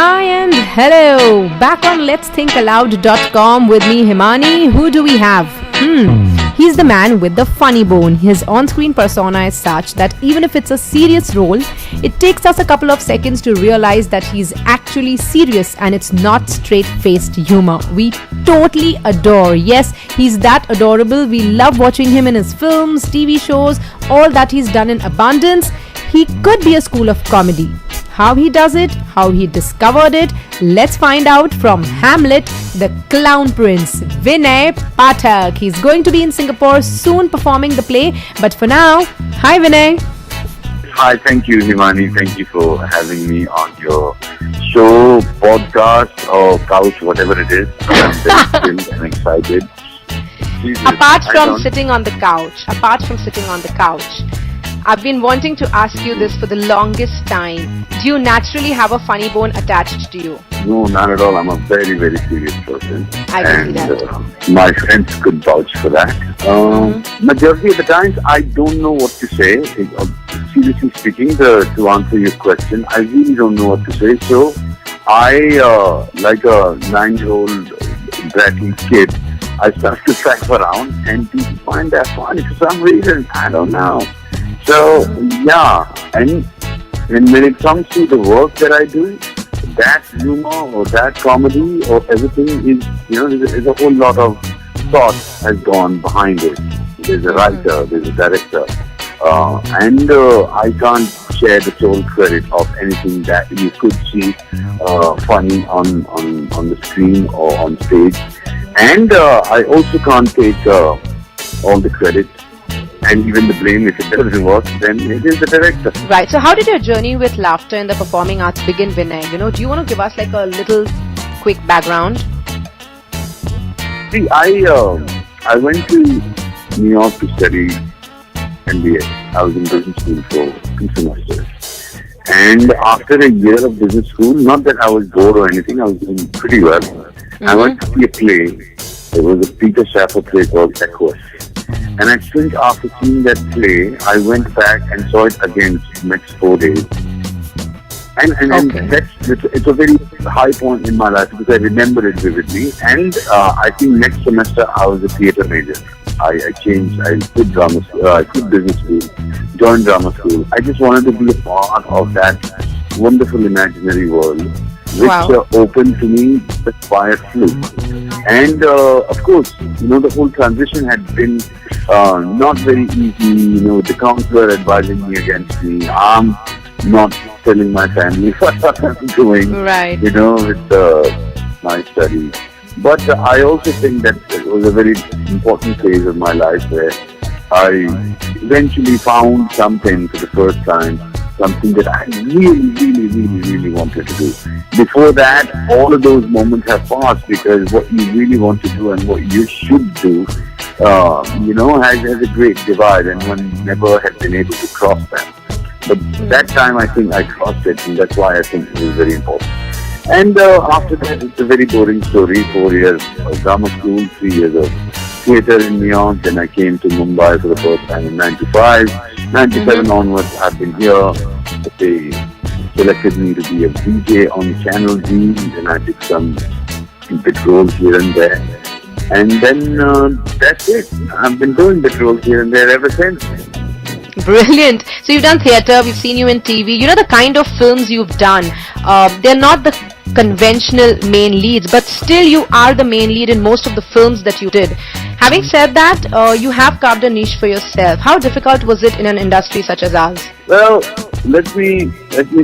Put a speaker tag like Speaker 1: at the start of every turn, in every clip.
Speaker 1: Hi and hello! Back on letsthinkaloud.com with me, Himani. Who do we have? He's the man with the funny bone. His on-screen persona is such that even if it's a serious role, it takes us a couple of seconds to realize that he's actually serious and it's not straight-faced humor. We totally adore. Yes, he's that adorable. We love watching him in his films, TV shows, all that he's done in abundance. He could be a school of comedy. How he does it, how he discovered it, let's find out from Hamlet-The Clown Prince, Vinay Pathak. He's going to be in Singapore soon performing the play. But for now, hi Vinay.
Speaker 2: Hi, thank you, Himani. Thank you for having me on your show, podcast, or couch, whatever it is. I'm very thrilled and excited. Jesus,
Speaker 1: Apart from sitting on the couch, I've been wanting to ask you this for the longest time. Do you naturally have a funny bone attached to you?
Speaker 2: No, not at all. I'm a very, very serious person.
Speaker 1: I can see that.
Speaker 2: My friends could vouch for that. Majority of the times, I don't know what to say. Seriously speaking, to answer your question, I really don't know what to say. So, I, like a 9-year-old bratty kid, I start to track around and people find that funny for some reason. I don't know. So, yeah, and when it comes to the work that I do, that humor or that comedy or everything is, there's a whole lot of thought has gone behind it. There's a writer, there's a director, and I can't share the sole credit of anything that you could see funny on the screen or on stage. And I also can't take all the credit. And even the blame, if it doesn't work, then it is the director.
Speaker 1: Right. So how did your journey with laughter in the performing arts begin, Vinay? Do you want to give us like a little quick background?
Speaker 2: See, I went to New York to study MBA. I was in business school for 2 semesters. And after a year of business school, not that I was bored or anything, I was doing pretty well. I went to see a play. It was a Peter Shaffer play called Equus. And I think after seeing that play, I went back and saw it again the next 4 days. And it's a very high point in my life because I remember it vividly. And I think next semester I was a theatre major. I quit drama school, I quit business school, joined drama school. I just wanted to be a part of that wonderful imaginary world, which opened to me just by a fluke. And of course, the whole transition had been not very easy. The counselor advising me against me. I'm not telling my family what I'm doing,
Speaker 1: right.
Speaker 2: with my studies. But I also think that it was a very important phase of my life where I eventually found something for the first time, something that I really wanted to do. Before that, all of those moments have passed because what you really want to do and what you should do, has a great divide, and one never had been able to cross that. But that time, I think I crossed it, and that's why I think it was very important. And after that, it's a very boring story. 4 years of drama school, 3 years of theatre in New York. Then I came to Mumbai for the first time in 95. 97 onwards, I've been here. They selected me to be a DJ on Channel D, and I did some bit roles here and there. And then that's it. I've been doing bit roles here and there ever since.
Speaker 1: Brilliant. So you've done theatre, we've seen you in TV. The kind of films you've done, they're not the conventional main leads, but still you are the main lead in most of the films that you did. Having said that, you have carved a niche for yourself. How difficult was it in an industry such as ours?
Speaker 2: Well, let me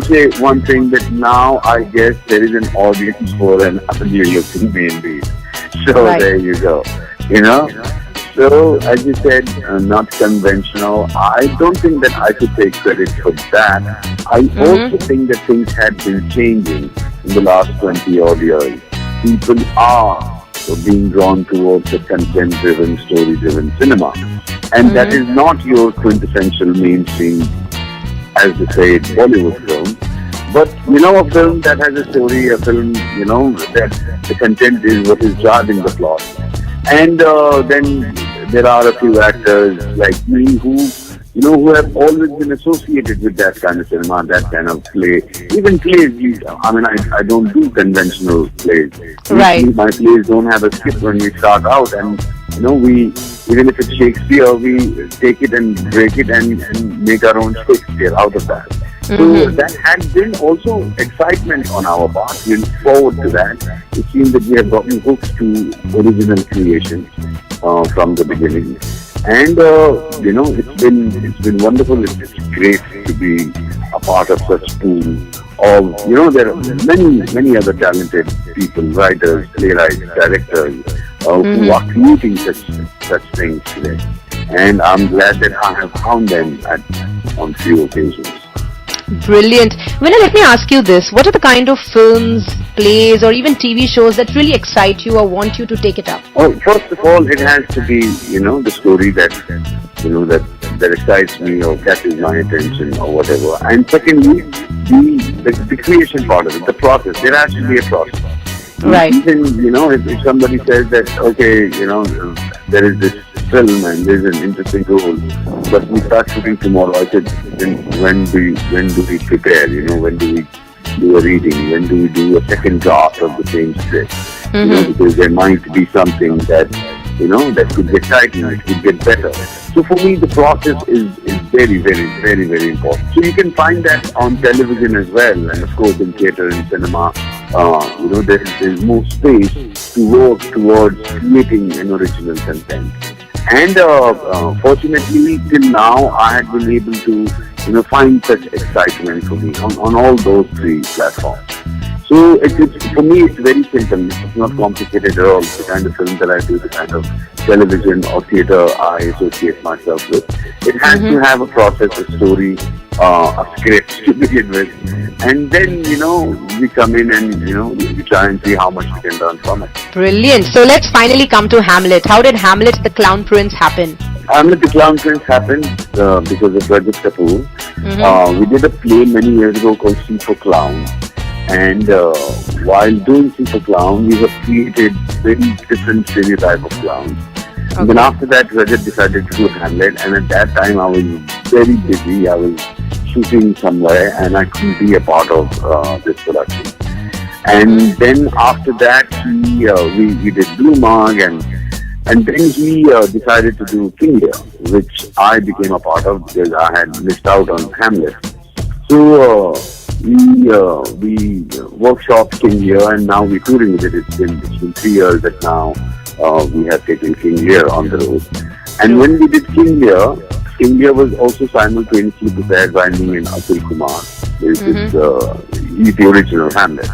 Speaker 2: say one thing, that now I guess there is an audience for an ugly-looking main lead. So There you go. So, as you said, not conventional. I don't think that I could take credit for that. I also think that things had been changing in the last 20 odd years. People are being drawn towards a content-driven, story-driven cinema. And that is not your quintessential mainstream, as they say, Bollywood film. But, a film that has a story, a film, that the content is what is driving the plot. And then there are a few actors like me who, who have always been associated with that kind of cinema, that kind of play. Even plays, I don't do conventional plays.
Speaker 1: Right.
Speaker 2: Usually my plays don't have a script when we start out, and we, even if it's Shakespeare, we take it and break it and make our own Shakespeare out of that. So that had been also excitement on our part. We look forward to that. It seems that we have gotten hooked to original creations from the beginning. And it's been wonderful. It's great to be a part of such pool of, there are many other talented people, writers, playwrights, directors who are creating such things today. And I'm glad that I have found them on few occasions.
Speaker 1: Brilliant. Vinay, let me ask you this. What are the kind of films, plays, or even TV shows that really excite you or want you to take it up?
Speaker 2: Oh, first of all, it has to be, the story that excites me or catches my attention or whatever. And secondly, the creation part of it, the process. There has to be a process.
Speaker 1: Right.
Speaker 2: Even, if somebody says that, okay, there is this film and there's an interesting role, but we start shooting tomorrow, I said, then when do we prepare? When do we do a reading? When do we do a second draft of the same script? Because there might be something that could get tightened, it could get better. So for me, the process is very, very, very, very important. So you can find that on television as well, and of course in theatre and cinema. There's more space to work towards creating an original content. And fortunately, till now, I had been able to find such excitement for me on all those three platforms. So for me, it's very simple. It's not complicated at all. The kind of film that I do, the kind of television or theatre I associate myself with. It has to have a process, a story, a script to begin with. And then, we come in and, we try and see how much we can learn from it.
Speaker 1: Brilliant. So let's finally come to Hamlet. How did Hamlet-The Clown Prince happen?
Speaker 2: Hamlet-The Clown Prince happened because of Rajat Kapoor. We did a play many years ago called C for Clown. And while doing C for Clown, we have created very different stereotype of clowns. Okay. And then after that, Rajat decided to do Hamlet. And at that time, I was very busy. I was shooting somewhere and I couldn't be a part of this production. And then after that, we did Blue Mug, and then he decided to do King Lear, which I became a part of because I had missed out on Hamlet. So we workshopped King Lear, and now we're touring with it. It's been 3 years that now we have taken King Lear on the road. And when we did King Lear was also simultaneously prepared by me and Atul Kumar. He's the original Hamlet.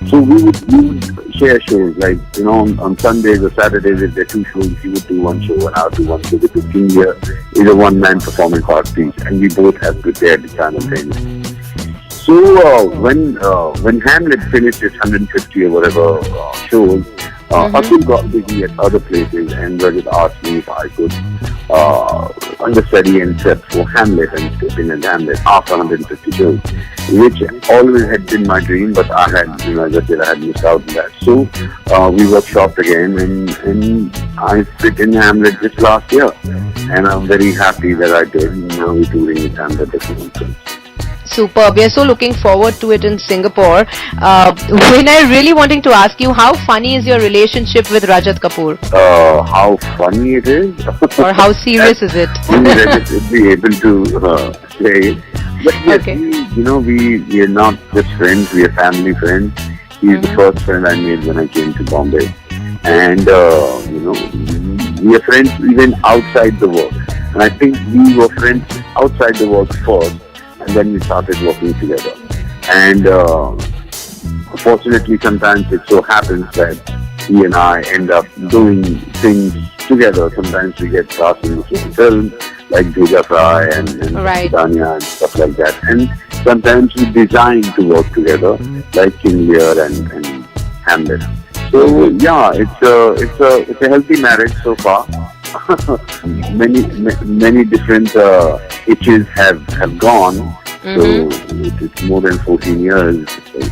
Speaker 2: So we would share shows, like, on Sundays or Saturdays, if there are two shows, he would do one show and I would do one show, because King Lear is a one-man performance art piece, and we both have prepared simultaneously. So when Hamlet finished its 150 or whatever shows, Atul got busy at other places, and Rajat asked me if I could understudy and prep for Hamlet and step in as Hamlet after 150 shows, which always had been my dream, but I had, as I said, I had missed out on that. So we workshopped again, and I fit in Hamlet just last year, and I'm very happy that I did. Now we're touring with Hamlet-The Clown Prince.
Speaker 1: Superb. We are so looking forward to it in Singapore. Vinay, really wanting to ask you, how funny is your relationship with Rajat Kapoor?
Speaker 2: How funny it is?
Speaker 1: Or how serious is it?
Speaker 2: Rajat would be able to say. But yes,
Speaker 1: Okay.
Speaker 2: we are not just friends, we are family friends. He's the first friend I made when I came to Bombay. And, we are friends even outside the work. And I think we were friends outside the work first. And then we started working together. And fortunately, sometimes it so happens that he and I end up doing things together. Sometimes we get cast in the same film, like Bheja Fry and
Speaker 1: Right.
Speaker 2: Tanya and stuff like that. And sometimes we design to work together, like King Lear and Hamlet. So yeah, it's a healthy marriage so far. many different itches have gone. So it's more than 14 years,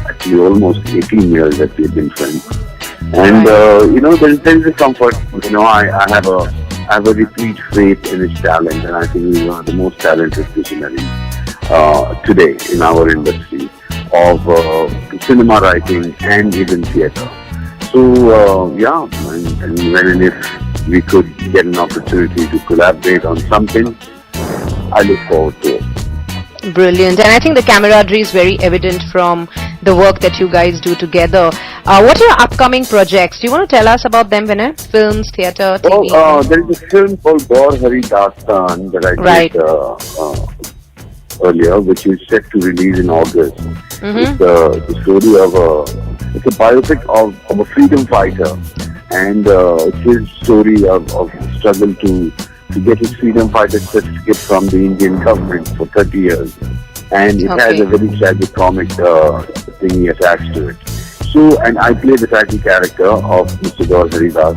Speaker 2: actually almost 18 years that we've been friends. And there is a comfort. I have a replete faith in his talent, and I think he's one of the most talented visionaries today in our industry of cinema writing and even theatre. So yeah, and when and if we could get an opportunity to collaborate on something, I look forward to it.
Speaker 1: Brilliant. And I think the camaraderie is very evident from the work that you guys do together. What are your upcoming projects? Do you want to tell us about them, Vinay? Films, theatre, TV?
Speaker 2: Oh, there is a film called Gaur Hari Dastan that I did earlier, which is set to release in August. It's the story of it's a biopic of a freedom fighter, and it's his story of struggle to get his freedom fighter certificate from the Indian government for 30 years. And it has a very tragic comic thingy attached to it. So, and I play the title character of Mr. Gaur Haridas,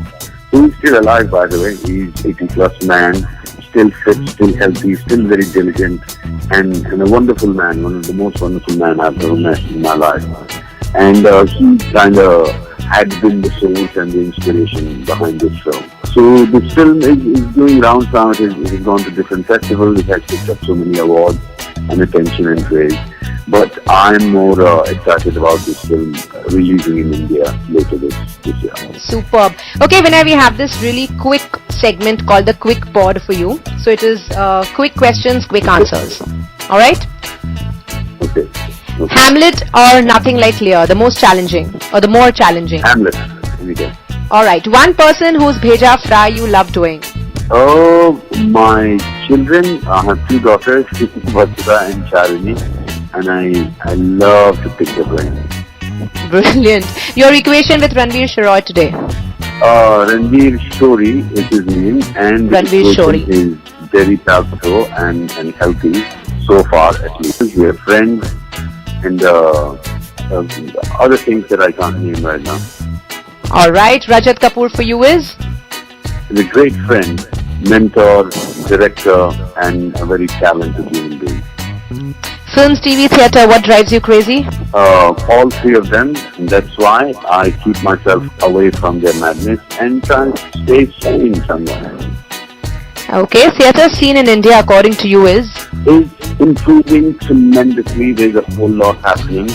Speaker 2: who is still alive, by the way. He's 80 plus man, still fit, still healthy, still very diligent, and a wonderful man, one of the most wonderful men I've ever met in my life. And he kind of had been the source and the inspiration behind this film. So this film is doing rounds now. It has gone to different festivals. It has picked up so many awards and attention and praise. But I'm more excited about this film releasing in India later this year.
Speaker 1: Superb. Okay, Vinay, we have this really quick segment called the Quick Pod for you. So it is quick questions, quick answers. All right?
Speaker 2: Okay.
Speaker 1: Hamlet or Nothing Like Lear, the most challenging or the more challenging?
Speaker 2: Hamlet, any day.
Speaker 1: Alright, one person whose Bheja Fry you love doing?
Speaker 2: Oh, my children. I have two daughters, Vatsudha and Charini, and I love to pick their brains.
Speaker 1: Brilliant. Your equation with Ranveer Shroy today?
Speaker 2: Ranveer Shori is his name, and
Speaker 1: Ranveer Shori
Speaker 2: is very healthful and healthy so far at least. We are friends. And other things that I can't name right now.
Speaker 1: Alright, Rajat Kapoor for you is?
Speaker 2: He's a great friend, mentor, director, and a very talented human being.
Speaker 1: Films, TV, theatre, what drives you crazy?
Speaker 2: All three of them, and that's why I keep myself away from their madness and try to stay sane somewhere.
Speaker 1: Okay, theatre scene in India according to you is
Speaker 2: improving tremendously. There's a whole lot happening.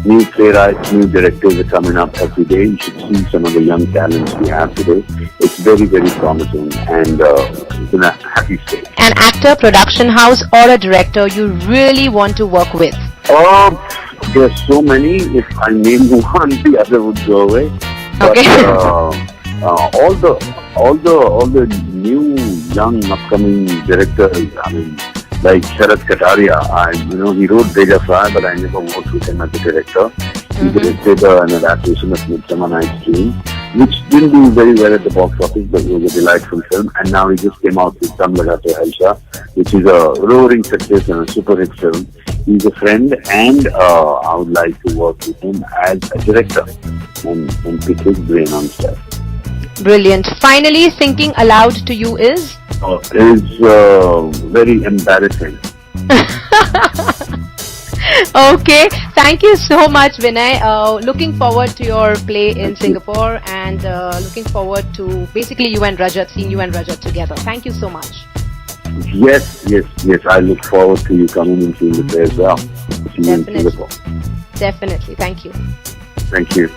Speaker 2: New playwrights, new directors are coming up every day. You should see some of the young talents we have today. It's very, very promising, and it's in a happy state.
Speaker 1: An actor, production house or a director you really want to work with?
Speaker 2: There's so many. If I name one, the other would go away. But,
Speaker 1: okay.
Speaker 2: all the new young upcoming directors, I mean, like Rajat Kapoor, he wrote Bheja Fry, but I never worked with him as a director. He directed an adaptation of Midsummer Night's Dream, which didn't do very well at the box office, but it was a delightful film. And now he just came out with Dum Lagate Haisha, which is a roaring success and a super hit film. He's a friend, and I would like to work with him as a director and pick his brain on stuff.
Speaker 1: Brilliant. Finally, Thinking Aloud to you is?
Speaker 2: Very embarrassing.
Speaker 1: Okay, thank you so much, Vinay. Looking forward to your play in Singapore, and looking forward to basically seeing you and Rajat together. Thank you so much.
Speaker 2: Yes. I look forward to you coming and seeing the play as well. See you in Singapore.
Speaker 1: Definitely. Thank you.
Speaker 2: Thank you.